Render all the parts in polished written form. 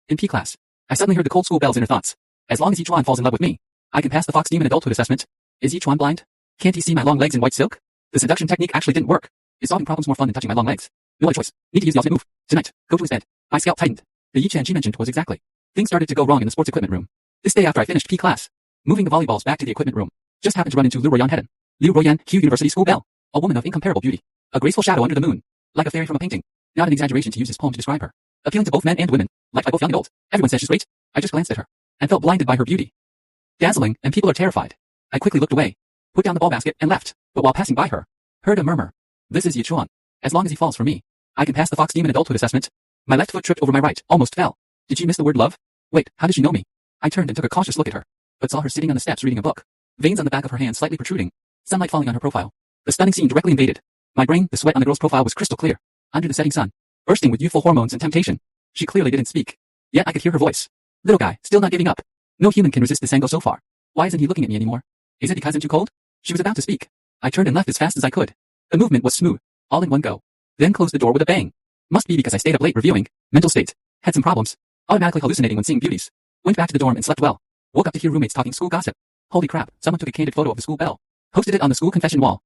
In P class, I suddenly heard the cold school Belle's inner thoughts. As long as each one falls in love with me, I can pass the Fox Demon adulthood assessment. Is each one blind? Can't he see my long legs in white silk? The seduction technique actually didn't work. Is solving problems more fun than touching my long legs? No other choice. Need to use the ultimate move. Tonight, go to his bed. My scalp tightened. The Yi-chan she mentioned was exactly. Things started to go wrong in the sports equipment room. This day after I finished P class, moving the volleyballs back to the equipment room, just happened to run into Liu Royan Hedon. Liu Royan, Q University School Belle. A woman of incomparable beauty. A graceful shadow under the moon. Like a fairy from a painting. Not an exaggeration to use this poem to describe her. Appealing to both men and women, liked by both young and old. Everyone says she's great. I just glanced at her and felt blinded by her beauty. Dazzling, and people are terrified. I quickly looked away, put down the ball basket and left, but while passing by her, heard a murmur. This is Yichuan. As long as he falls for me, I can pass the Fox Demon adulthood assessment. My left foot tripped over my right, almost fell. Did she miss the word love? Wait, how did she know me? I turned and took a cautious look at her, but saw her sitting on the steps reading a book. Veins on the back of her hand slightly protruding, sunlight falling on her profile. The stunning scene directly invaded my brain. The sweat on the girl's profile was crystal clear, under the setting sun, bursting with youthful hormones and temptation. She clearly didn't speak, yet I could hear her voice. Little guy, still not giving up. No human can resist this angle so far. Why isn't he looking at me anymore? Is it because I'm too cold? She was about to speak. I turned and left as fast as I could. The movement was smooth, all in one go. Then closed the door with a bang. Must be because I stayed up late reviewing. Mental state. Had some problems. Automatically hallucinating when seeing beauties. Went back to the dorm and slept well. Woke up to hear roommates talking school gossip. Holy crap, someone took a candid photo of the school Belle. Posted it on the school confession wall.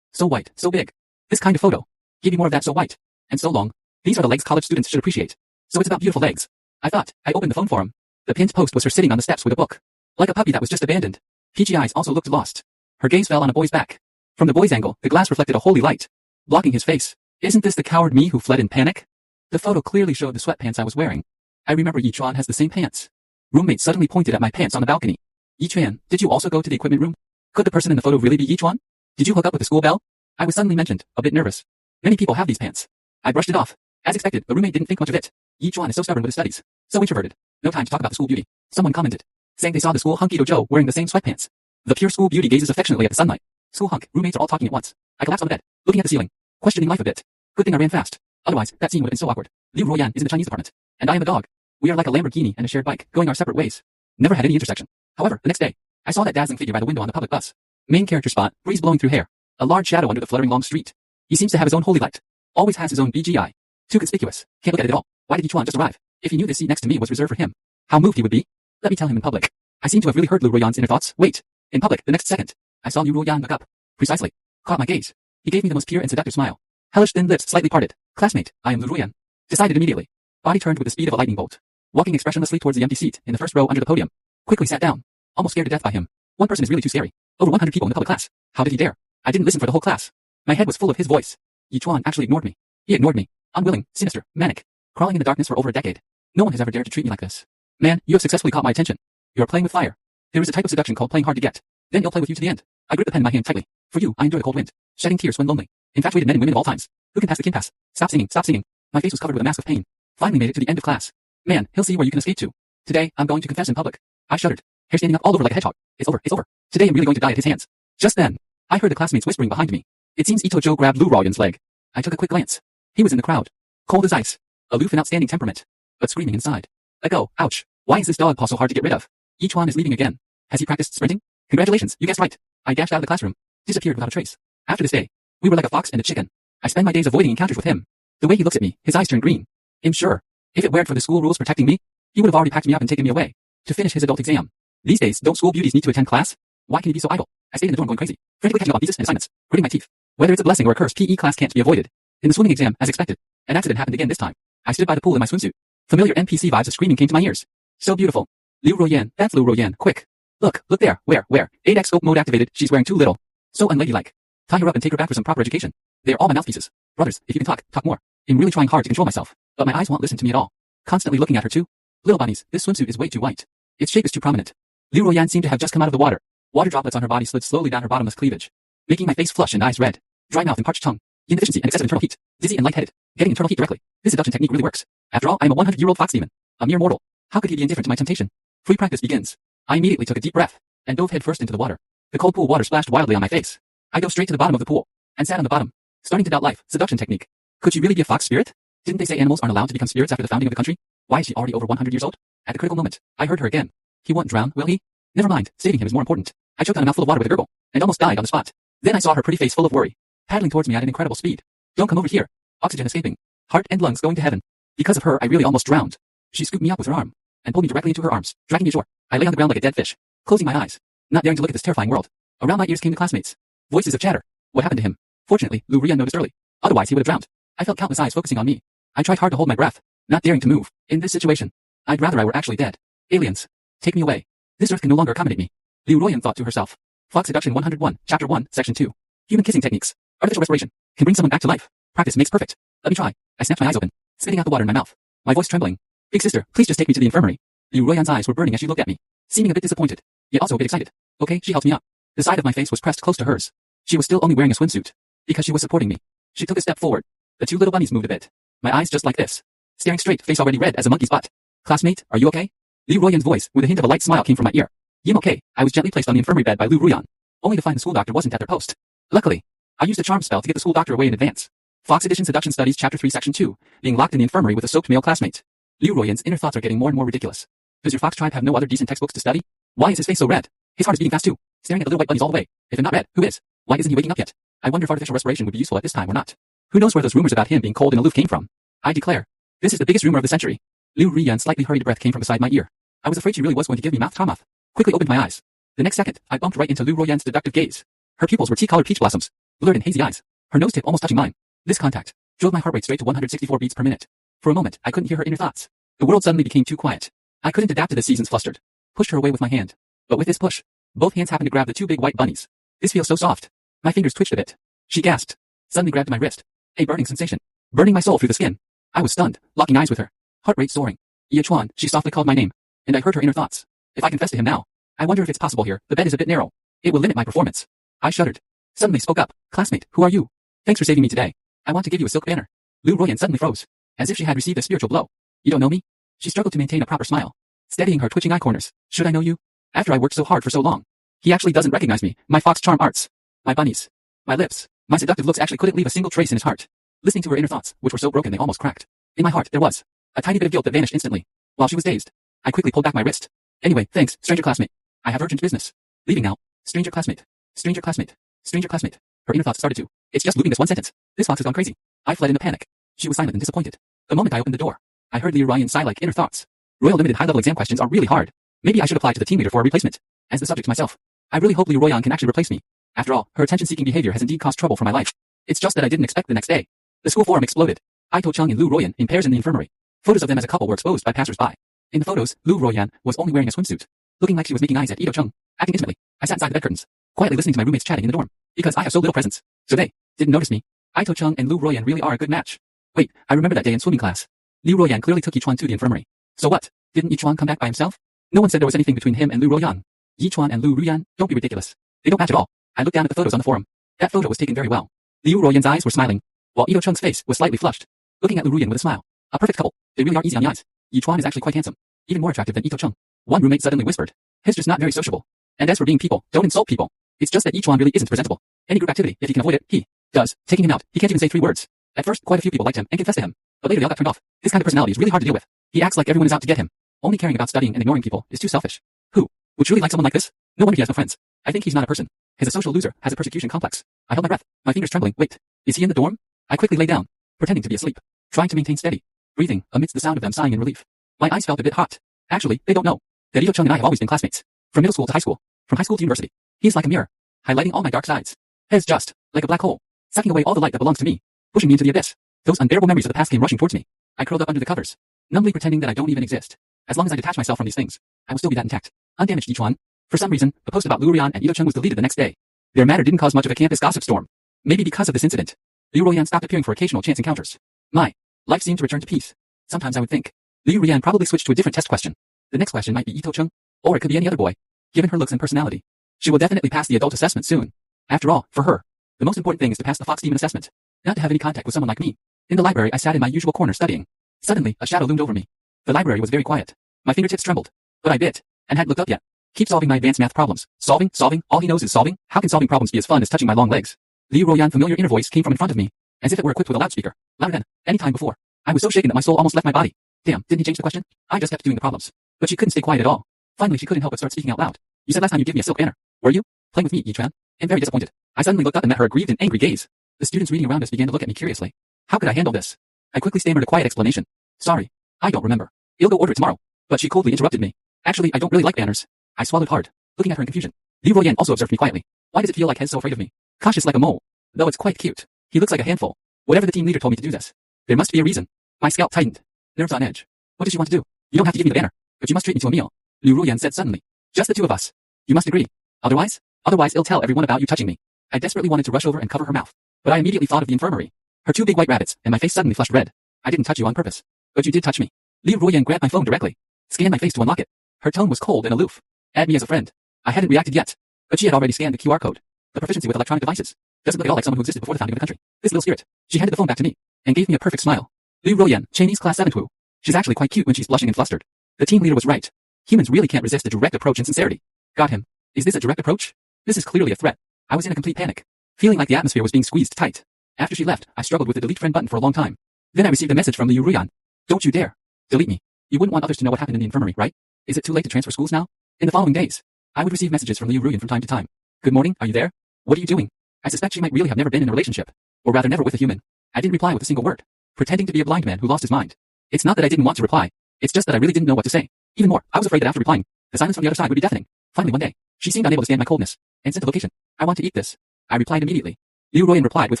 So white, so big. This kind of photo. Give me more of that so white. And so long. These are the legs college students should appreciate. So it's about beautiful legs. I thought. I opened the phone for him. The pinned post was her sitting on the steps with a book. Like a puppy that was just abandoned. Peachy eyes also looked lost. Her gaze fell on a boy's back. From the boy's angle, the glass reflected a holy light, blocking his face. Isn't this the coward me who fled in panic? The photo clearly showed the sweatpants I was wearing. I remember Yichuan has the same pants. Roommate suddenly pointed at my pants on the balcony. Yichuan, did you also go to the equipment room? Could the person in the photo really be Yichuan? Did you hook up with the school Belle? I was suddenly mentioned, a bit nervous. Many people have these pants. I brushed it off. As expected, the roommate didn't think much of it. Yichuan is so stubborn with his studies. So introverted. No time to talk about the school beauty. Someone commented, saying they saw the school hunky dojo wearing the same sweatpants. The pure school beauty gazes affectionately at the sunlight. School hunk, roommates are all talking at once. I collapsed on the bed, looking at the ceiling, questioning life a bit. Good thing I ran fast. Otherwise, that scene would have been so awkward. Liu Royan is in the Chinese department, and I am the dog. We are like a Lamborghini and a shared bike, going our separate ways. Never had any intersection. However, the next day, I saw that dazzling figure by the window on the public bus. Main character spot, breeze blowing through hair. A large shadow under the fluttering long street. He seems to have his own holy light. Always has his own BGI. Too conspicuous. Can't look at it at all. Why did Yichuan just arrive? If he knew this seat next to me was reserved for him, how moved he would be. Let me tell him in public. I seem to have really heard Liu Royan's inner thoughts. Wait. In public, the next second, I saw Liu Royan look up. Precisely. Caught my gaze. He gave me the most pure and seductive smile. Hellish thin lips slightly parted. Classmate, I am Liu Royan. Decided immediately. Body turned with the speed of a lightning bolt. Walking expressionlessly towards the empty seat in the first row under the podium. Quickly sat down. Almost scared to death by him. One person is really too scary. Over 100 people in the public class. How did he dare? I didn't listen for the whole class. My head was full of his voice. Yichuan actually ignored me. He ignored me. Unwilling, sinister, manic. Crawling in the darkness for over a decade. No one has ever dared to treat me like this. Man, you have successfully caught my attention. You are playing with fire. There is a type of seduction called playing hard to get. Then he'll play with you to the end. I grip the pen in my hand tightly. For you, I enjoy the cold wind. Shedding tears when lonely. Infatuated men and women of all times. Who can pass the kin pass? Stop singing, stop singing. My face was covered with a mask of pain. Finally made it to the end of class. Man, he'll see where you can escape to. Today, I'm going to confess in public. I shuddered. Hair standing up all over like a hedgehog. It's over, it's over. Today I'm really going to die at his hands. Just then, I heard the classmates whispering behind me. It seems Ito Joe grabbed Liu Royan's leg. I took a quick glance. He was in the crowd. Cold as ice. Aloof and outstanding temperament. But screaming inside. Go, ouch. Why is this dog paw so hard to get rid of? Yichuan is leaving again. Has he practiced sprinting? Congratulations, you guessed right. I dashed out of the classroom. Disappeared without a trace. After this day, we were like a fox and a chicken. I spend my days avoiding encounters with him. The way he looks at me, his eyes turn green. I'm sure, if it weren't for the school rules protecting me, he would have already packed me up and taken me away to finish his adult exam. These days, don't school beauties need to attend class? Why can he be so idle? I stayed in the dorm going crazy, frantically catching up on thesis and assignments, gritting my teeth. Whether it's a blessing or a curse, PE class can't be avoided. In the swimming exam, as expected, an accident happened again this time. I stood by the pool in my swimsuit. Familiar NPC vibes of screaming came to my ears. So beautiful. Liu Royan, that's Liu Royan, quick. Look there, where? 8x scope mode activated, she's wearing too little. So unladylike. Tie her up and take her back for some proper education. They are all my mouthpieces. Brothers, if you can talk more. I'm really trying hard to control myself, but my eyes won't listen to me at all. Constantly looking at her too. Little bunnies, this swimsuit is way too white. Its shape is too prominent. Liu Royan seemed to have just come out of the water. Water droplets on her body slid slowly down her bottomless cleavage, making my face flush and eyes red. Dry mouth and parched tongue. Inefficiency and excessive internal heat. Dizzy and lightheaded. Getting internal heat directly. This seduction technique really works. After all, I am a 100-year-old fox demon. A mere mortal. How could he be indifferent to my temptation? Free practice begins. I immediately took a deep breath and dove headfirst into the water. The cold pool water splashed wildly on my face. I dove straight to the bottom of the pool and sat on the bottom, starting to doubt life. Seduction technique. Could she really be a fox spirit? Didn't they say animals aren't allowed to become spirits after the founding of the country? Why is she already over 100 years old? At the critical moment, I heard her again. He won't drown, will he? Never mind, saving him is more important. I choked on a mouthful of water with a gurgle, and almost died on the spot. Then I saw her pretty face full of worry, paddling towards me at an incredible speed. Don't come over here. Oxygen escaping. Heart and lungs going to heaven. Because of her, I really almost drowned. She scooped me up with her arm and pulled me directly into her arms, dragging me ashore. I lay on the ground like a dead fish, closing my eyes, not daring to look at this terrifying world. Around my ears came the classmates. Voices of chatter. What happened to him? Fortunately, Lu Rian noticed early. Otherwise, he would have drowned. I felt countless eyes focusing on me. I tried hard to hold my breath, not daring to move. In this situation, I'd rather I were actually dead. Aliens, take me away. This earth can no longer accommodate me. Liu Ruoyan thought to herself. Fox Seduction 101, Chapter 1, Section 2. Human kissing techniques. Artificial respiration can bring someone back to life. Practice makes perfect. Let me try. I snapped my eyes open, spitting out the water in my mouth. My voice trembling. Big sister, please just take me to the infirmary. Liu Ruoyan's eyes were burning as she looked at me, seeming a bit disappointed, yet also a bit excited. Okay, she helped me up. The side of my face was pressed close to hers. She was still only wearing a swimsuit, because she was supporting me. She took a step forward. The two little bunnies moved a bit. My eyes just like this, staring straight, face already red as a monkey's butt. Classmate, are you okay? Liu Ruoyan's voice, with a hint of a light smile, came from my ear. Yim okay. I was gently placed on the infirmary bed by Liu Ruoyan, only to find the school doctor wasn't at their post. Luckily, I used a charm spell to get the school doctor away in advance. Fox Edition Seduction Studies Chapter 3 Section 2, being locked in the infirmary with a soaked male classmate. Liu Ruoyan's inner thoughts are getting more and more ridiculous. Does your fox tribe have no other decent textbooks to study? Why is his face so red? His heart is beating fast too, staring at the little white bunnies all the way. If I'm not red, who is? Why isn't he waking up yet? I wonder if artificial respiration would be useful at this time or not. Who knows where those rumors about him being cold and aloof came from? I declare, this is the biggest rumor of the century. Liu Ruoyan's slightly hurried breath came from beside my ear. I was afraid she really was going to give me mouth-to-mouth. Quickly opened my eyes. The next second, I bumped right into Liu Ruoyan's deductive gaze. Her pupils were tea-colored peach blossoms, blurred and hazy eyes. Her nose tip almost touching mine. This contact drove my heart rate straight to 164 beats per minute. For a moment, I couldn't hear her inner thoughts. The world suddenly became too quiet. I couldn't adapt to the seasons flustered. Pushed her away with my hand. But with this push, both hands happened to grab the two big white bunnies. This feels so soft. My fingers twitched a bit. She gasped. Suddenly grabbed my wrist. A burning sensation. Burning my soul through the skin. I was stunned, locking eyes with her. Heart rate soaring. Ye Chuan, she softly called my name. And I heard her inner thoughts. If I confess to him now, I wonder if it's possible here. The bed is a bit narrow. It will limit my performance. I shuddered. Suddenly spoke up. Classmate, who are you? Thanks for saving me today. I want to give you a silk banner. Liu Ruoyan suddenly froze, as if she had received a spiritual blow. You don't know me? She struggled to maintain a proper smile, steadying her twitching eye corners. Should I know you? After I worked so hard for so long. He actually doesn't recognize me. My fox charm arts. My bunnies. My lips. My seductive looks actually couldn't leave a single trace in his heart. Listening to her inner thoughts, which were so broken they almost cracked. In my heart, there was a tiny bit of guilt that vanished instantly. While she was dazed, I quickly pulled back my wrist. Anyway, thanks, stranger classmate. I have urgent business. Leaving now. Stranger classmate. Stranger classmate. Stranger classmate. Her inner thoughts started to. It's just looping this one sentence. This fox has gone crazy. I fled in a panic. She was silent and disappointed. The moment I opened the door, I heard Liu Ruoyan sigh like inner thoughts. Royal Limited high-level exam questions are really hard. Maybe I should apply to the team leader for a replacement. As the subject myself, I really hope Liu Ruoyan can actually replace me. After all, her attention-seeking behavior has indeed caused trouble for my life. It's just that I didn't expect the next day. The school forum exploded. Ito Chung and Liu Ruoyan in pairs in the infirmary. Photos of them as a couple were exposed by passers-by. In the photos, Liu Ruoyan was only wearing a swimsuit, looking like she was making eyes at Ito Chung, acting intimately. I sat inside the bed curtains, quietly listening to my roommates chatting in the dorm, because I have so little presence. So they didn't notice me. Ito Chung and Liu Ruoyan really are a good match. Wait, I remember that day in swimming class. Liu Ruoyan clearly took Yichuan to the infirmary. So what? Didn't Yichuan come back by himself? No one said there was anything between him and Liu Ruoyan. Yichuan and Liu Ruoyan, don't be ridiculous. They don't match at all. I looked down at the photos on the forum. That photo was taken very well. Liu Ruoyan's eyes were smiling, while Ito Chung's face was slightly flushed, looking at Liu Ruoyan with a smile. A perfect couple. They really are easy on the eyes. Yichuan is actually quite handsome, even more attractive than Ito Chung. One roommate suddenly whispered. He's just not very sociable. And as for being people, don't insult people. It's just that Yichuan really isn't presentable. Any group activity, if he can avoid it, he does. Taking him out, he can't even say 3 words. At first, quite a few people liked him and confessed to him, but later they all got turned off. This kind of personality is really hard to deal with. He acts like everyone is out to get him. Only caring about studying and ignoring people is too selfish. Who would truly like someone like this? No wonder he has no friends. I think he's not a person. He's a social loser, has a persecution complex. I held my breath, my fingers trembling. Wait, is he in the dorm? I quickly lay down, pretending to be asleep, trying to maintain steady breathing amidst the sound of them sighing in relief. My eyes felt a bit hot. Actually, they don't know that Ito Chung and I have always been classmates. From middle school to high school, from high school to university. He's like a mirror, highlighting all my dark sides. He's just like a black hole, sucking away all the light that belongs to me, pushing me into the abyss. Those unbearable memories of the past came rushing towards me. I curled up under the covers, numbly pretending that I don't even exist. As long as I detach myself from these things, I will still be that intact, undamaged Yichuan. For some reason, the post about Liu Ruoyan and Ito Chung was deleted the next day. Their matter didn't cause much of a campus gossip storm. Maybe because of this incident, Liu Ruoyan stopped appearing for occasional chance encounters. My life seemed to return to peace. Sometimes I would think Liu Ruoyan probably switched to a different test question. The next question might be Ito Chung, or it could be any other boy. Given her looks and personality, she will definitely pass the adult assessment soon. After all, for her, the most important thing is to pass the Fox Demon assessment, not to have any contact with someone like me. In the library, I sat in my usual corner studying. Suddenly, a shadow loomed over me. The library was very quiet. My fingertips trembled, but I bit, and hadn't looked up yet. Keep solving my advanced math problems. Solving, all he knows is solving. How can solving problems be as fun as touching my long legs? Liu Ruoyan's familiar inner voice came from in front of me, as if it were equipped with a loudspeaker, louder than any time before. I was so shaken that my soul almost left my body. Damn, didn't he change the question? I just kept doing the problems. But she couldn't stay quiet at all. Finally, she couldn't help but start speaking out loud. You said last time you'd give me a silk banner. Were you? Playing with me, Yichuan? I'm very disappointed. I suddenly looked up and met her aggrieved and angry gaze. The students reading around us began to look at me curiously. How could I handle this? I quickly stammered a quiet explanation. Sorry, I don't remember. I'll go order it tomorrow. But she coldly interrupted me. Actually, I don't really like banners. I swallowed hard, looking at her in confusion. Liu Ruoyan also observed me quietly. Why does it feel like He's so afraid of me? Cautious like a mole. Though it's quite cute. He looks like a handful. Whatever the team leader told me to do this. There must be a reason. My scalp tightened. Nerves on edge. What does she want to do? You don't have to give me the banner, but you must treat me to a meal. Liu Ruoyan said suddenly. Just the two of us. You must agree. Otherwise I'll tell everyone about you touching me. I desperately wanted to rush over and cover her mouth, but I immediately thought of the infirmary. Her two big white rabbits, and my face suddenly flushed red. I didn't touch you on purpose. But you did touch me. Liu Ruoyan grabbed my phone directly. Scanned my face to unlock it. Her tone was cold and aloof. Add me as a friend. I hadn't reacted yet, but she had already scanned the QR code. The proficiency with electronic devices. Doesn't look at all like someone who existed before the founding of the country. This little spirit. She handed the phone back to me, and gave me a perfect smile. Liu Ruoyan, Chinese class 7 Wu. She's actually quite cute when she's blushing and flustered. The team leader was right. Humans really can't resist a direct approach and sincerity. Got him. Is this a direct approach? This is clearly a threat. I was in a complete panic, feeling like the atmosphere was being squeezed tight. After she left, I struggled with the delete friend button for a long time. Then I received a message from Liu Ruoyan. Don't you dare delete me. You wouldn't want others to know what happened in the infirmary, right? Is it too late to transfer schools now? In the following days, I would receive messages from Liu Ruoyan from time to time. Good morning, are you there? What are you doing? I suspect she might really have never been in a relationship, or rather never with a human. I didn't reply with a single word, pretending to be a blind man who lost his mind. It's not that I didn't want to reply, it's just that I really didn't know what to say. Even more, I was afraid that after replying, the silence from the other side would be deafening. Finally one day, she seemed unable to stand my coldness, and sent a location. I want to eat this. I replied immediately. Liu Ruoyan replied with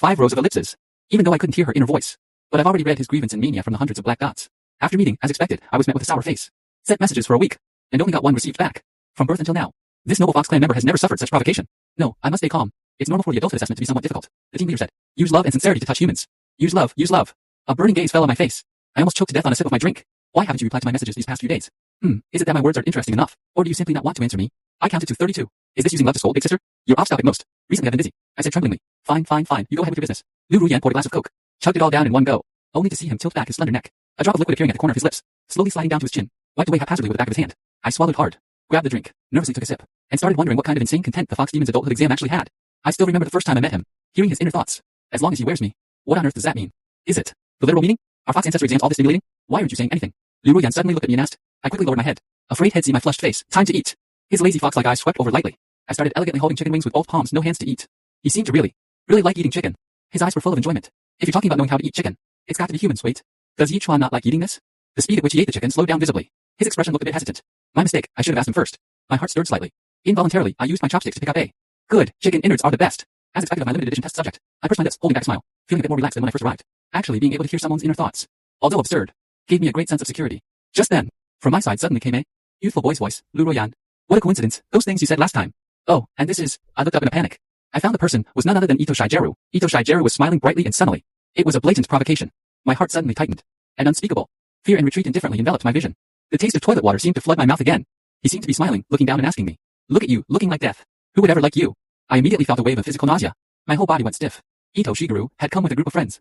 5 rows of ellipses, even though I couldn't hear her inner voice. But I've already read his grievance and mania from the hundreds of black dots. After meeting, as expected, I was met with a sour face. Sent messages for a week, and only got one received back. From birth until now, this noble Fox Clan member has never suffered such provocation. No, I must stay calm. It's normal for the adulthood assessment to be somewhat difficult. The team leader said, use love and sincerity to touch humans. Use love, use love. A burning gaze fell on my face. I almost choked to death on a sip of my drink. Why haven't you replied to my messages these past few days? Is it that my words aren't interesting enough, or do you simply not want to answer me? I counted to 32. Is this using love to scold, big sister? You're off topic most. Recently I've been busy. I said tremblingly. Fine. You go ahead with your business. Liu Ruoyan poured a glass of Coke, chugged it all down in one go, only to see him tilt back his slender neck. A drop of liquid appearing at the corner of his lips, slowly sliding down to his chin, wiped away haphazardly with the back of his hand. I swallowed hard, grabbed the drink, nervously took a sip, and started wondering what kind of insane content the Fox Demon's adulthood exam actually had. I still remember the first time I met him, hearing his inner thoughts. As long as he wears me, what on earth does that mean? Is it the literal meaning? Are Fox ancestry exams all this stimulating? Why aren't you saying anything? Liu Ruoyan suddenly looked at me and asked. I quickly lowered my head, afraid he'd see my flushed face. Time to eat. His lazy fox-like eyes swept over lightly. I started elegantly holding chicken wings with both palms, no hands to eat. He seemed to really like eating chicken. His eyes were full of enjoyment. If you're talking about knowing how to eat chicken, it's got to be humans, wait. Does Yichuan not like eating this? The speed at which he ate the chicken slowed down visibly. His expression looked a bit hesitant. My mistake, I should have asked him first. My heart stirred slightly. Involuntarily, I used my chopsticks to pick up a good chicken innards are the best. As expected of my limited edition test subject, I pursed my lips, holding back a smile, feeling a bit more relaxed than when I first arrived. Actually being able to hear someone's inner thoughts, although absurd, gave me a great sense of security. Just then, from my side suddenly came a youthful boy's voice. Liu Ruoyan. What a coincidence, those things you said last time. Oh, and this is... I looked up in a panic. I found the person was none other than Ito Shigeru. Ito Shigeru was smiling brightly and sunnily. It was a blatant provocation. My heart suddenly tightened. An unspeakable fear and retreat indifferently enveloped my vision. The taste of toilet water seemed to flood my mouth again. He seemed to be smiling, looking down and asking me. Look at you, looking like death. Who would ever like you? I immediately felt a wave of physical nausea. My whole body went stiff. Ito Shigeru had come with a group of friends.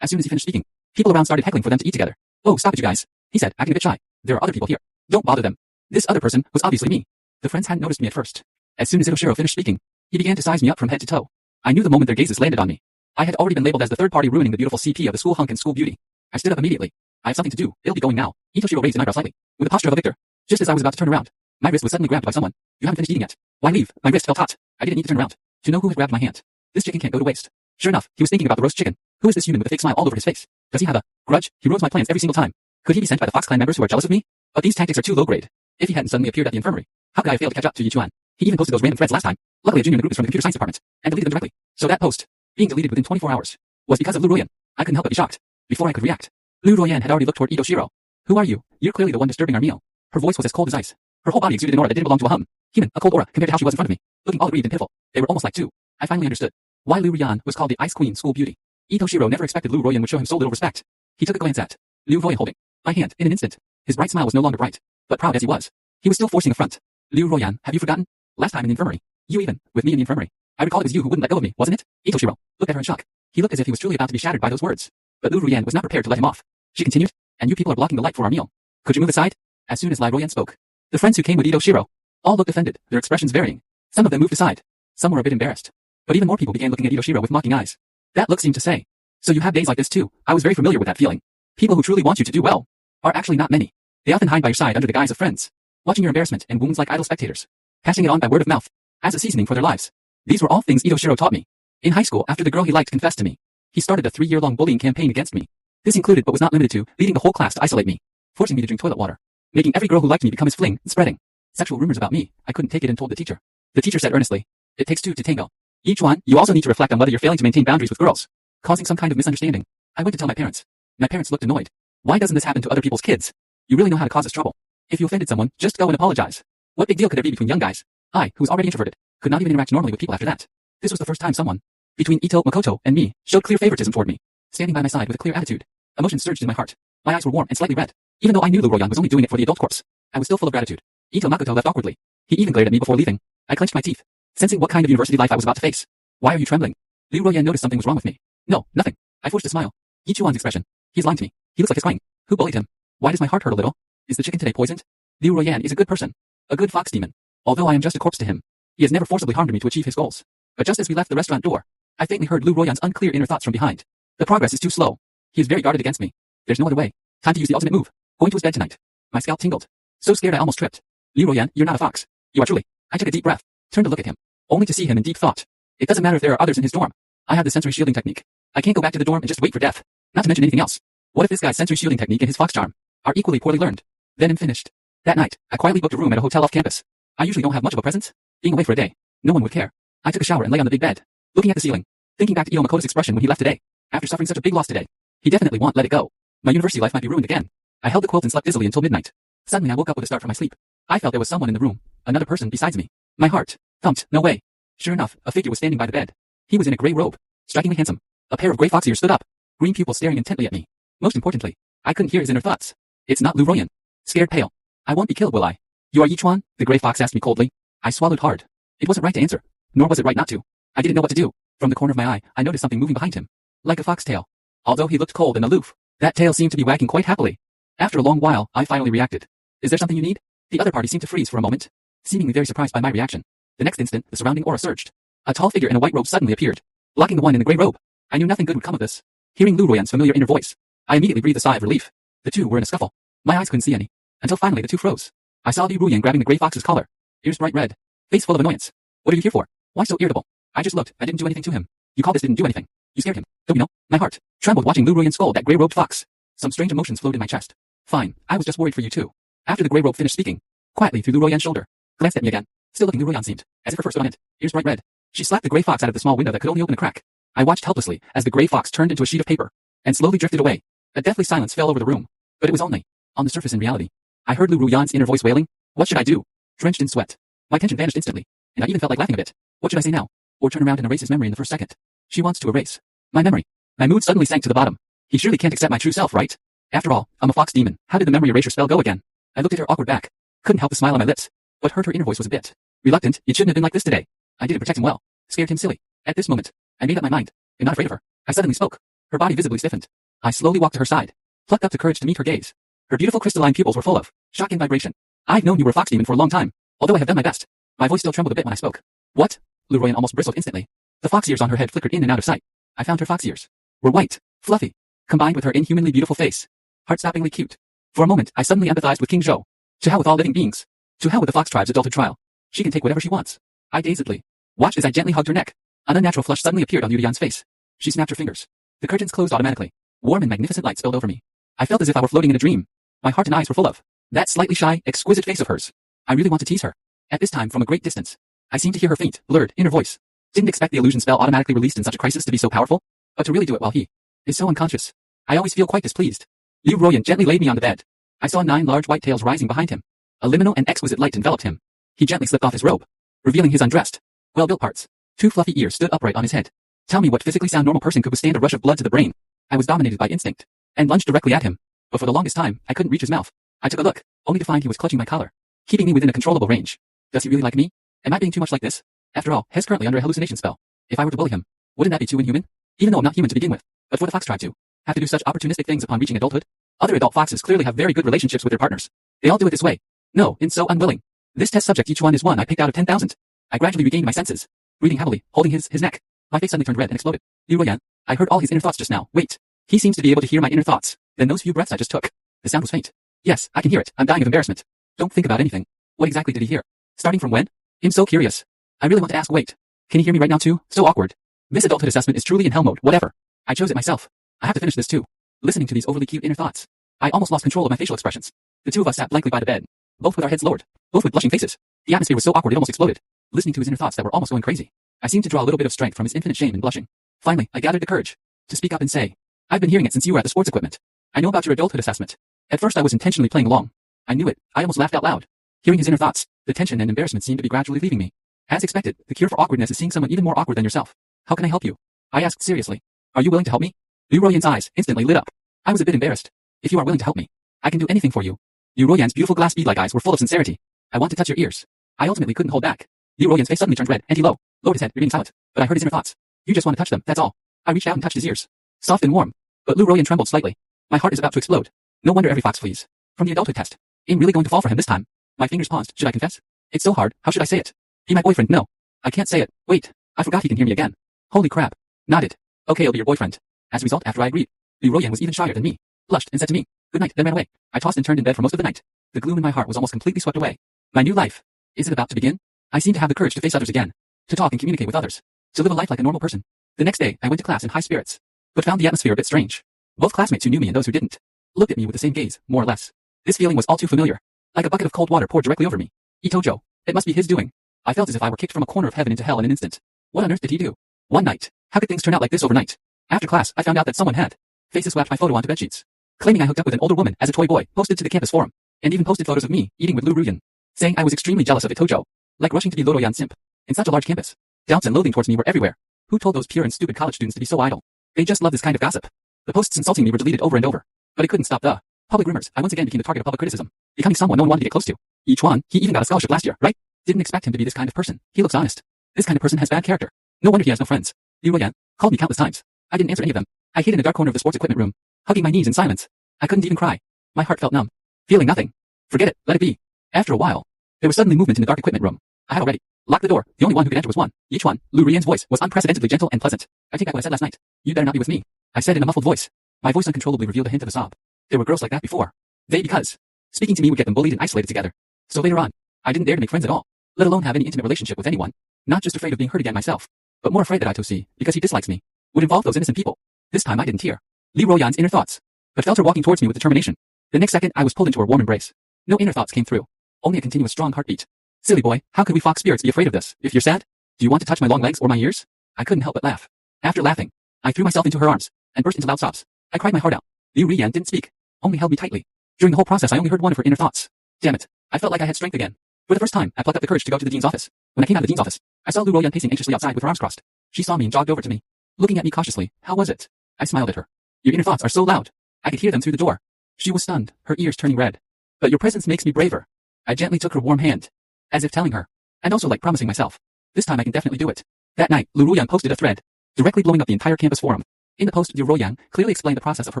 As soon as he finished speaking, people around started heckling for them to eat together. Oh, stop it you guys, he said, acting a bit shy. There are other people here. Don't bother them. This other person was obviously me. The friends hadn't noticed me at first. As soon as Itoshiro finished speaking, he began to size me up from head to toe. I knew the moment their gazes landed on me. I had already been labeled as the third party ruining the beautiful CP of the school hunk and school beauty. I stood up immediately. I have something to do. It'll be going now. Itoshiro raised an eyebrow slightly, with the posture of a victor. Just as I was about to turn around, my wrist was suddenly grabbed by someone. You haven't finished eating yet. Why leave? My wrist felt hot. I didn't need to turn around to know who had grabbed my hand. This chicken can't go to waste. Sure enough, he was thinking about the roast chicken. Who is this human with a fake smile all over his face? Does he have a grudge? He ruins my plans every single time. Could he be sent by the Fox Clan members who are jealous of me? But these tactics are too low grade. If he hadn't suddenly appeared at the infirmary, how could I have failed to catch up to Yichuan? He even posted those random threads last time. Luckily a junior in the group is from the computer science department, and deleted them directly. So that post, being deleted within 24 hours, was because of Liu Ruoyan. I couldn't help but be shocked. Before I could react, Liu Ruoyan had already looked toward Itoshiro. Who are you? You're clearly the one disturbing our meal. Her voice was as cold as ice. Her whole body exuded an aura that didn't belong to a human, a cold aura compared to how she was in front of me, looking all aggrieved and pitiful. They were almost like two. I finally understood why Liu Ruoyan was called the Ice Queen School Beauty. Itoshiro never expected Liu Ruoyan would show him so little respect. He took a glance at Liu Ruoyan holding my hand in an instant. His bright smile was no longer bright, but proud as he was still forcing a front. Liu Ruoyan, have you forgotten? Last time in the infirmary, you even, with me in the infirmary, I recall it was you who wouldn't let go of me, wasn't it? Itoshiro looked at her in shock. He looked as if he was truly about to be shattered by those words. But Liu Ruoyan was not prepared to let him off. She continued, and you people are blocking the light for our meal. Could you move aside? As soon as Liu Ruoyan spoke, the friends who came with Itoshiro all looked offended, their expressions varying. Some of them moved aside. Some were a bit embarrassed. But even more people began looking at Itoshiro with mocking eyes. That look seemed to say, so you have days like this too. I was very familiar with that feeling. People who truly want you to do well are actually not many. They often hide by your side under the guise of friends, watching your embarrassment and wounds like idle spectators, passing it on by word of mouth, as a seasoning for their lives. These were all things Itoshiro taught me. In high school, after the girl he liked confessed to me, he started a 3-year-long bullying campaign against me. This included but was not limited to leading the whole class to isolate me. forcing me to drink toilet water, making every girl who liked me become his fling, and spreading sexual rumors about me. I couldn't take it and told the teacher. The teacher said earnestly, "It takes two to tango. Each one, you also need to reflect on whether you're failing to maintain boundaries with girls, causing some kind of misunderstanding." I went to tell my parents. My parents looked annoyed. "Why doesn't this happen to other people's kids? You really know how to cause us trouble. If you offended someone, just go and apologize. What big deal could there be between young guys?" I, who was already introverted, could not even interact normally with people after that. This was the first time someone, between Ito, Makoto, and me, showed clear favoritism toward me. Standing by my side with a clear attitude, emotions surged in my heart. My eyes were warm and slightly red. Even though I knew Lu Royan was only doing it for the adult corpse, I was still full of gratitude. Ito Makoto left awkwardly. He even glared at me before leaving. I clenched my teeth, sensing what kind of university life I was about to face. "Why are you trembling?" Lu Royan noticed something was wrong with me. "No, nothing." I forced a smile. Yi Chuan's expression. "He's lying to me. He looks like he's crying. Who bullied him? Why does my heart hurt a little? Is the chicken today poisoned?" Liu Royan is a good person. A good fox demon. Although I am just a corpse to him, he has never forcibly harmed me to achieve his goals. But just as we left the restaurant door, I faintly heard Liu Royan's unclear inner thoughts from behind. "The progress is too slow. He is very guarded against me. There's no other way. Time to use the ultimate move. Going to his bed tonight." My scalp tingled. So scared I almost tripped. "Liu Royan, you're not a fox. You are truly." I took a deep breath, turned to look at him, only to see him in deep thought. It doesn't matter if there are others in his dorm. I have the sensory shielding technique. I can't go back to the dorm and just wait for death. Not to mention anything else. What if this guy's sensory shielding technique and his fox charm are equally poorly learned? Then I'm finished. That night, I quietly booked a room at a hotel off campus. I usually don't have much of a presence. Being away for a day, no one would care. I took a shower and lay on the big bed, looking at the ceiling, thinking back to Ito Makoto's expression when he left today. After suffering such a big loss today, he definitely won't let it go. My university life might be ruined again. I held the quilt and slept dizzily until midnight. Suddenly I woke up with a start from my sleep. I felt there was someone in the room, another person besides me. My heart thumped. No way. Sure enough, a figure was standing by the bed. He was in a gray robe, strikingly handsome. A pair of gray fox ears stood up, green pupils staring intently at me. Most importantly, I couldn't hear his inner thoughts. "It's not Lu Royan." Scared pale. "I won't be killed, will I?" "You are Yi Chuan?" the gray fox asked me coldly. I swallowed hard. It wasn't right to answer, nor was it right not to. I didn't know what to do. From the corner of my eye, I noticed something moving behind him, like a fox tail. Although he looked cold and aloof, that tail seemed to be wagging quite happily. After a long while, I finally reacted. "Is there something you need?" The other party seemed to freeze for a moment, seemingly very surprised by my reaction. The next instant, the surrounding aura surged. A tall figure in a white robe suddenly appeared, blocking the one in the gray robe. I knew nothing good would come of this. Hearing Lu Royan's familiar inner voice, I immediately breathed a sigh of relief. The two were in a scuffle. My eyes couldn't see any, until finally the two froze. I saw Liu Royan grabbing the gray fox's collar, ears bright red, face full of annoyance. "What are you here for? Why so irritable?" I just looked. I didn't do anything to him. "You call this didn't do anything? You scared him, don't you know?" My heart trembled watching Lu Royan scold that gray-robed fox. Some strange emotions flowed in my chest. "Fine, I was just worried for you too." After the gray robe finished speaking, quietly through Lu Royan's shoulder, glanced at me again. Still looking, Lu Royan seemed as if her fur stood on it, ears bright red. She slapped the gray fox out of the small window that could only open a crack. I watched helplessly as the gray fox turned into a sheet of paper and slowly drifted away. A deathly silence fell over the room, but it was only on the surface in reality. I heard Lu Royan's inner voice wailing. "What should I do?" Drenched in sweat, my tension vanished instantly, and I even felt like laughing a bit. What should I say now? Or turn around and erase his memory in the first second? She wants to erase my memory. My mood suddenly sank to the bottom. He surely can't accept my true self, right? After all, I'm a fox demon. How did the memory erasure spell go again? I looked at her awkward back. Couldn't help the smile on my lips. What hurt her inner voice was a bit reluctant. "It shouldn't have been like this today. I didn't protect him well. Scared him silly." At this moment, I made up my mind. I'm not afraid of her. I suddenly spoke. Her body visibly stiffened. I slowly walked to her side, plucked up the courage to meet her gaze. Her beautiful crystalline pupils were full of shock and vibration. "I've known you were a fox demon for a long time, although I have done my best." My voice still trembled a bit when I spoke. "What?" Lu Royan almost bristled instantly. The fox ears on her head flickered in and out of sight. I found her fox ears were white, fluffy, combined with her inhumanly beautiful face. Heart-stoppingly cute. For a moment, I suddenly empathized with King Zhou. To hell with all living beings. To hell with the fox tribe's adulthood trial. She can take whatever she wants. I dazedly watched as I gently hugged her neck. An unnatural flush suddenly appeared on Liu Yan's face. She snapped her fingers. The curtains closed automatically. Warm and magnificent light spilled over me. I felt as if I were floating in a dream. My heart and eyes were full of that slightly shy, exquisite face of hers. I really want to tease her. At this time, from a great distance, I seemed to hear her faint, blurred, inner voice. Didn't expect the illusion spell automatically released in such a crisis to be so powerful, but to really do it while he is so unconscious. I always feel quite displeased. Liu Royan gently laid me on the bed. I saw 9 large white tails rising behind him. A liminal and exquisite light enveloped him. He gently slipped off his robe, revealing his undressed, well-built parts. 2 fluffy ears stood upright on his head. Tell me what physically sound normal person could withstand a rush of blood to the brain. I was dominated by instinct, and lunged directly at him. But for the longest time, I couldn't reach his mouth. I took a look, only to find he was clutching my collar, keeping me within a controllable range. Does he really like me? Am I being too much like this? After all, he's currently under a hallucination spell. If I were to bully him, wouldn't that be too inhuman? Even though I'm not human to begin with, but for the fox tribe to have to do such opportunistic things upon reaching adulthood? Other adult foxes clearly have very good relationships with their partners. They all do it this way. No, and so unwilling. This test subject each one is one I picked out of 10,000. I gradually regained my senses, breathing heavily, holding his neck. My face suddenly turned red and exploded. Liu Royan, I heard all his inner thoughts just now. Wait, he seems to be able to hear my inner thoughts. Then those few breaths I just took. The sound was faint. Yes, I can hear it. I'm dying of embarrassment. Don't think about anything. What exactly did he hear? Starting from when? I'm so curious. I really want to ask. Wait, can he hear me right now too? So awkward. This adulthood assessment is truly in hell mode. Whatever. I chose it myself. I have to finish this too. Listening to these overly cute inner thoughts, I almost lost control of my facial expressions. The two of us sat blankly by the bed, both with our heads lowered, both with blushing faces. The atmosphere was so awkward it almost exploded. Listening to his inner thoughts that were almost going crazy, I seemed to draw a little bit of strength from his infinite shame and blushing. Finally, I gathered the courage to speak up and say, I've been hearing it since you were at the sports equipment. I know about your adulthood assessment. At first I was intentionally playing along. I knew it. I almost laughed out loud. Hearing his inner thoughts, the tension and embarrassment seemed to be gradually leaving me. As expected, the cure for awkwardness is seeing someone even more awkward than yourself. How can I help you? I asked seriously. Are you willing to help me? Liu Ruoyan's eyes instantly lit up. I was a bit embarrassed. If you are willing to help me, I can do anything for you. Liu Ruoyan's beautiful glass bead-like eyes were full of sincerity. I want to touch your ears. I ultimately couldn't hold back. Liu Ruoyan's face suddenly turned red, and he lowered his head, remaining silent. But I heard his inner thoughts. You just want to touch them, that's all. I reached out and touched his ears. Soft and warm. But Liu Ruoyan trembled slightly. My heart is about to explode. No wonder every fox flees from the adulthood test. I'm really going to fall for him this time. My fingers paused. Should I confess? It's so hard. How should I say it? Be my boyfriend. No. I can't say it. Wait. I forgot he can hear me again. Holy crap. Nodded. Okay, I'll be your boyfriend. As a result, after I agreed, Liu Ruoyan was even shyer than me. Blushed and said to me, good night, then ran away. I tossed and turned in bed for most of the night. The gloom in my heart was almost completely swept away. My new life. Is it about to begin? I seem to have the courage to face others again. To talk and communicate with others. To live a life like a normal person. The next day, I went to class in high spirits. But found the atmosphere a bit strange. Both classmates who knew me and those who didn't looked at me with the same gaze, more or less. This feeling was all too familiar. Like a bucket of cold water poured directly over me. Itojo. It must be his doing. I felt as if I were kicked from a corner of heaven into hell in an instant. What on earth did he do? One night. How could things turn out like this overnight? After class, I found out that someone had faces slapped my photo onto bedsheets, claiming I hooked up with an older woman as a toy boy, posted to the campus forum, and even posted photos of me eating with Liu Ruoyan, saying I was extremely jealous of Itojo, like rushing to be Loroyan's simp. In such a large campus, doubts and loathing towards me were everywhere. Who told those pure and stupid college students to be so idle? They just love this kind of gossip. The posts insulting me were deleted over and over, but it couldn't stop the public rumors. I once again became the target of public criticism, becoming someone no one wanted to get close to. Yichuan, he even got a scholarship last year, right? Didn't expect him to be this kind of person. He looks honest. This kind of person has bad character. No wonder he has no friends. Liu Ruoyan called me countless times. I didn't answer any of them. I hid in a dark corner of the sports equipment room, hugging my knees in silence. I couldn't even cry. My heart felt numb. Feeling nothing. Forget it. Let it be. After a while, there was suddenly movement in the dark equipment room. I had already locked the door. The only one who could enter was one. Yichuan. Liu Ruoyan's voice was unprecedentedly gentle and pleasant. I take back what I said last night. You'd better not be with me. I said in a muffled voice. My voice uncontrollably revealed a hint of a sob. There were girls like that before. Because speaking to me would get them bullied and isolated together. So later on, I didn't dare to make friends at all, let alone have any intimate relationship with anyone. Not just afraid of being hurt again myself, but more afraid that Itosi, because he dislikes me, would involve those innocent people. This time I didn't hear Liu Ruoyan's inner thoughts, but felt her walking towards me with determination. The next second I was pulled into her warm embrace. No inner thoughts came through, only a continuous strong heartbeat. Silly boy, how could we fox spirits be afraid of this? If you're sad, do you want to touch my long legs or my ears? I couldn't help but laugh. After laughing, I threw myself into her arms and burst into loud sobs. I cried my heart out. Liu Ruoyan didn't speak, only held me tightly. During the whole process I only heard one of her inner thoughts. Damn it, I felt like I had strength again. For the first time, I plucked up the courage to go to the dean's office. When I came out of the dean's office, I saw Liu Ruoyan pacing anxiously outside with her arms crossed. She saw me and jogged over to me, looking at me cautiously. How was it? I smiled at her. Your inner thoughts are so loud. I could hear them through the door. She was stunned, her ears turning red. But your presence makes me braver. I gently took her warm hand, as if telling her, and also like promising myself, this time I can definitely do it. That night, Liu Ruoyan posted a thread, directly blowing up the entire campus forum. In the post, Liu Ruoyan clearly explained the process of her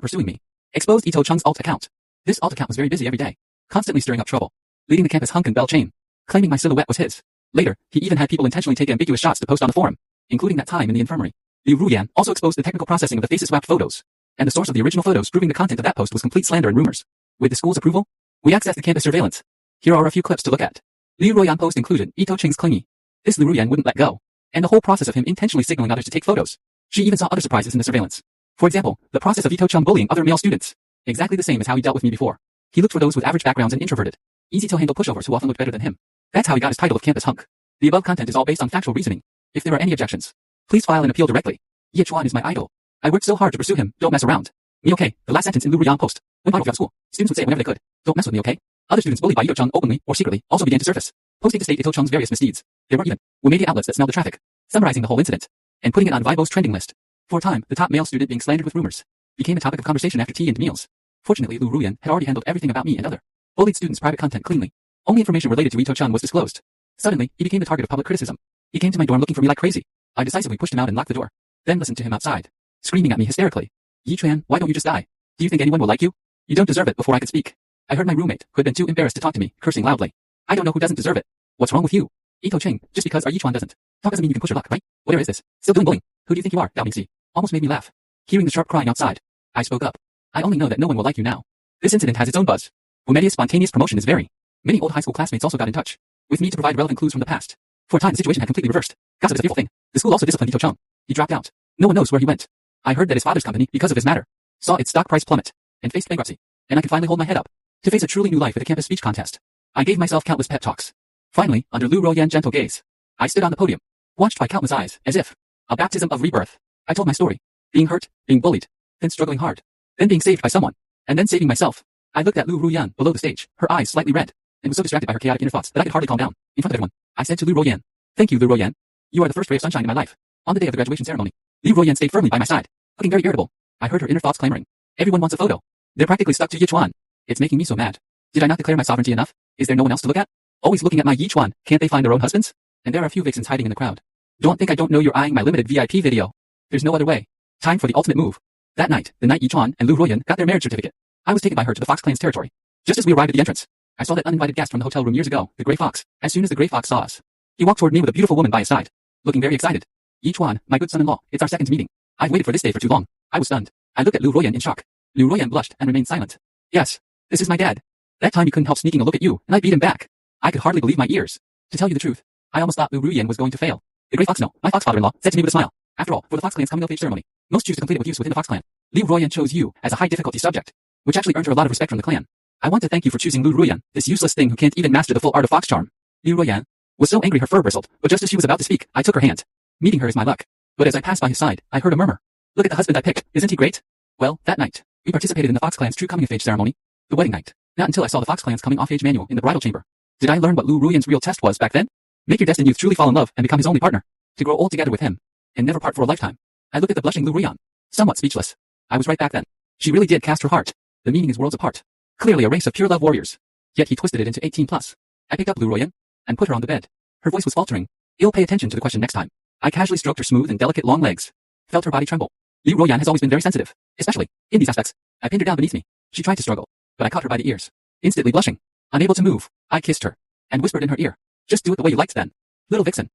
pursuing me. Exposed Ito Chung's alt account. This alt account was very busy every day, constantly stirring up trouble, leading the campus hunk and Belle chain, claiming my silhouette was his. Later, he even had people intentionally take ambiguous shots to post on the forum, including that time in the infirmary. Liu Ruoyan also exposed the technical processing of the faces swapped photos, and the source of the original photos proving the content of that post was complete slander and rumors. With the school's approval, we accessed the campus surveillance. Here are a few clips to look at. Liu Ruoyan post included Ito Chung's clingy. This Liu Ruoyan wouldn't let go, and the whole process of him intentionally signaling others to take photos. She even saw other surprises in the surveillance. For example, the process of Ito Chung bullying other male students. Exactly the same as how he dealt with me before. He looked for those with average backgrounds and introverted, easy to handle pushovers who often looked better than him. That's how he got his title of campus hunk. The above content is all based on factual reasoning. If there are any objections, please file an appeal directly. Yichuan is my idol. I worked so hard to pursue him, don't mess around. Me okay, the last sentence in Liu Ruoyan post. When I school, students would say it whenever they could, don't mess with me okay? Other students bullied by Ito Chung openly or secretly also began to surface, posting to state Ito Chung's various misdeeds. There weren't even media outlets that smelled the traffic, summarizing the whole incident, and putting it on Weibo's trending list. For a time, the top male student being slandered with rumors became a topic of conversation after tea and meals. Fortunately, Liu Ruoyan had already handled everything about me and other bullied students' private content cleanly. Only information related to Ito Chung was disclosed. Suddenly, he became the target of public criticism. He came to my dorm looking for me like crazy. I decisively pushed him out and locked the door, then listened to him outside, screaming at me hysterically. Yichuan, why don't you just die? Do you think anyone will like you? You don't deserve it. Before I could speak, I heard my roommate, who had been too embarrassed to talk to me, cursing loudly. I don't know who doesn't deserve it. What's wrong with you? Ito Chung, just because our Yichuan doesn't talk doesn't mean you can push your luck, right? Whatever is this? Still doing bullying? Who do you think you are? Doubting C almost made me laugh. Hearing the sharp crying outside, I spoke up. I only know that no one will like you now. This incident has its own buzz. Womedia's spontaneous promotion is very. Many old high school classmates also got in touch with me to provide relevant clues from the past. For a time, the situation had completely reversed. Gossip is a fearful thing. The school also disciplined Ito Chung. He dropped out. No one knows where he went. I heard that his father's company, because of this matter, saw its stock price plummet and faced bankruptcy. and I could finally hold my head up to face a truly new life at a campus speech contest. I gave myself countless pep talks. Finally, under Lu Ruoyan's gentle gaze, I stood on the podium, watched by countless eyes, as if a baptism of rebirth. I told my story, being hurt, being bullied, then struggling hard, then being saved by someone, and then saving myself. I looked at Lu Ruoyan below the stage, her eyes slightly red, and was so distracted by her chaotic inner thoughts that I could hardly calm down. In front of everyone, I said to Lu Ruoyan, "Thank you, Lu Ruoyan. You are the first ray of sunshine in my life." On the day of the graduation ceremony, Lu Ruoyan stayed firmly by my side, looking very irritable. I heard her inner thoughts clamoring. Everyone wants a photo. They're practically stuck to Yichuan. It's making me so mad. Did I not declare my sovereignty enough? Is there no one else to look at? Always looking at my Yichuan, can't they find their own husbands? And there are a few vixens hiding in the crowd. Don't think I don't know you're eyeing my limited VIP video. There's no other way. Time for the ultimate move. That night, the night Yichuan and Lu Ruoyan got their marriage certificate, I was taken by her to the Fox clan's territory. Just as we arrived at the entrance, I saw that uninvited guest from the hotel room years ago, the Gray Fox. As soon as the Gray Fox saw us, he walked toward me with a beautiful woman by his side, looking very excited. Yichuan, my good son-in-law, it's our second meeting. I've waited for this day for too long. I was stunned. I looked at Lu Ruoyan in shock. Lu Ruoyan blushed and remained silent. Yes, this is my dad. That time he couldn't help sneaking a look at you, and I beat him back. I could hardly believe my ears. To tell you the truth, I almost thought Lu Ruoyan was going to fail. The Gray Fox, no, my Fox father-in-law, said to me with a smile. After all, for the Fox clan's coming of age ceremony, most choose to complete it with use within the Fox clan. Lu Ruoyan chose you as a high difficulty subject, which actually earned her a lot of respect from the clan. I want to thank you for choosing Lu Ruoyan, this useless thing who can't even master the full art of fox charm. Lu Ruoyan was so angry her fur bristled, but just as she was about to speak, I took her hand. Meeting her is my luck. But as I passed by his side, I heard a murmur. Look at the husband I picked, isn't he great? Well, that night, we participated in the Fox clan's true coming of age ceremony, the wedding night. Not until I saw the Fox clan's coming of age manual in the bridal chamber did I learn what Lu Ruoyan's real test was back then. Make your destined youth truly fall in love and become his only partner, to grow old together with him, and never part for a lifetime. I looked at the blushing Lu Ruoyan, somewhat speechless. I was right back then. She really did cast her heart. The meaning is worlds apart. Clearly a race of pure love warriors. Yet he twisted it into 18+. I picked up Lu Ruoyan and put her on the bed. Her voice was faltering. You'll pay attention to the question next time. I casually stroked her smooth and delicate long legs. Felt her body tremble. Lu Ruoyan has always been very sensitive, especially in these aspects. I pinned her down beneath me. She tried to struggle, but I caught her by the ears. Instantly blushing, unable to move, I kissed her and whispered in her ear, "Just do it the way you liked then, little vixen."